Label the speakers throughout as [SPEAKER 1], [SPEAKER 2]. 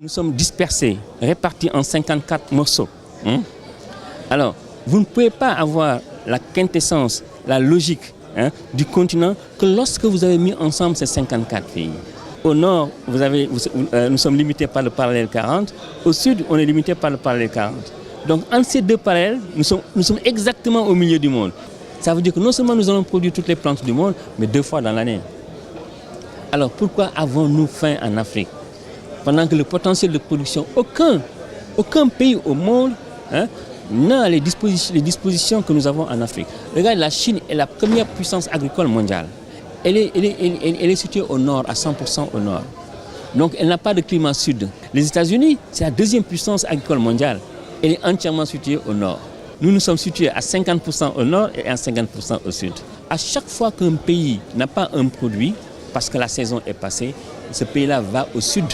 [SPEAKER 1] Nous sommes dispersés, répartis en 54 morceaux. Alors, vous ne pouvez pas avoir la quintessence, la logique du continent que lorsque vous avez mis ensemble ces 54 pays. Au nord, nous sommes limités par le parallèle 40. Au sud, on est limité par le parallèle 40. Donc, entre ces deux parallèles, nous sommes exactement au milieu du monde. Ça veut dire que non seulement nous allons produire toutes les plantes du monde, mais 2 fois dans l'année. Alors, pourquoi avons-nous faim en Afrique? Pendant que le potentiel de production, aucun pays au monde n'a les dispositions que nous avons en Afrique. Regardez, la Chine est la première puissance agricole mondiale. Elle est située au nord, à 100% au nord. Donc elle n'a pas de climat sud. Les États-Unis, c'est la deuxième puissance agricole mondiale. Elle est entièrement située au nord. Nous sommes situés à 50% au nord et à 50% au sud. À chaque fois qu'un pays n'a pas un produit, parce que la saison est passée, ce pays-là va au sud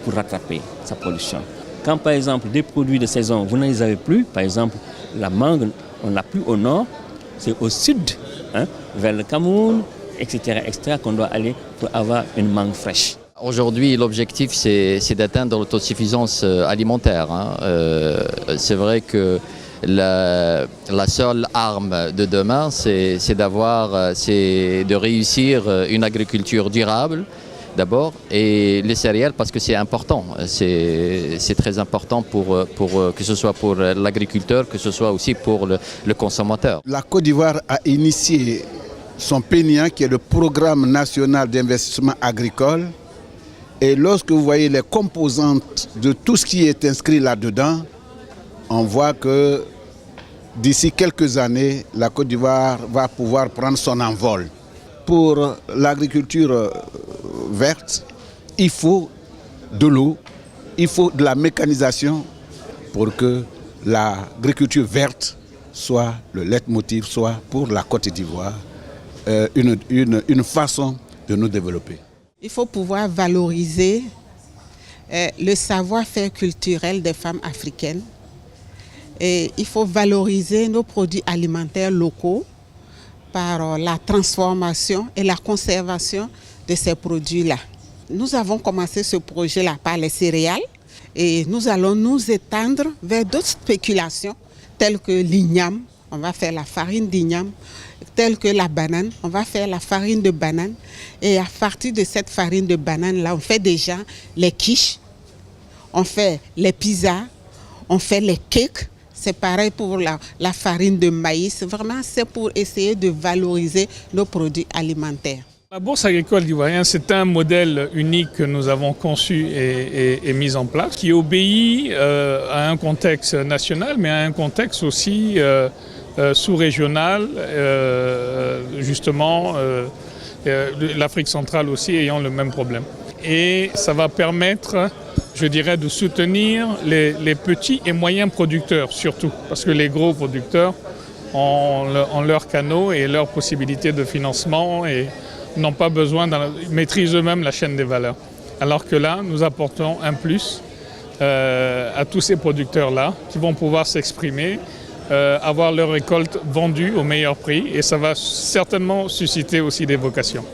[SPEAKER 1] pour rattraper sa production. Quand par exemple des produits de saison, vous ne les avez plus, par exemple la mangue, on ne l'a plus au nord, c'est au sud, vers le Cameroun, etc., qu'on doit aller pour avoir une mangue fraîche.
[SPEAKER 2] Aujourd'hui, l'objectif, c'est d'atteindre l'autosuffisance alimentaire. C'est vrai que la seule arme de demain, c'est de réussir une agriculture durable, d'abord, et les céréales parce que c'est important. C'est très important que ce soit pour l'agriculteur, que ce soit aussi pour le consommateur.
[SPEAKER 3] La Côte d'Ivoire a initié son PNIA, qui est le Programme national d'investissement agricole. Et lorsque vous voyez les composantes de tout ce qui est inscrit là-dedans, on voit que d'ici quelques années, la Côte d'Ivoire va pouvoir prendre son envol. Pour l'agriculture verte, il faut de l'eau, il faut de la mécanisation pour que l'agriculture verte soit le leitmotiv, soit pour la Côte d'Ivoire une façon de nous développer.
[SPEAKER 4] Il faut pouvoir valoriser le savoir-faire culturel des femmes africaines. Et il faut valoriser nos produits alimentaires locaux par la transformation et la conservation de ces produits-là. Nous avons commencé ce projet-là par les céréales et nous allons nous étendre vers d'autres spéculations telles que l'igname, on va faire la farine d'igname, telle que la banane, on va faire la farine de banane. Et à partir de cette farine de banane-là, on fait déjà les quiches, on fait les pizzas, on fait les cakes. C'est pareil pour la farine de maïs. Vraiment, c'est pour essayer de valoriser nos produits alimentaires.
[SPEAKER 5] La Bourse agricole d'ivoirienne, c'est un modèle unique que nous avons conçu et mis en place, qui obéit à un contexte national, mais à un contexte aussi sous-régional, justement, l'Afrique centrale aussi ayant le même problème. Et ça va permettre, je dirais, de soutenir les petits et moyens producteurs surtout, parce que les gros producteurs ont leurs canaux et leurs possibilités de financement et n'ont pas besoin, maîtrisent eux-mêmes la chaîne des valeurs. Alors que là, nous apportons un plus à tous ces producteurs-là qui vont pouvoir s'exprimer, avoir leur récolte vendue au meilleur prix et ça va certainement susciter aussi des vocations.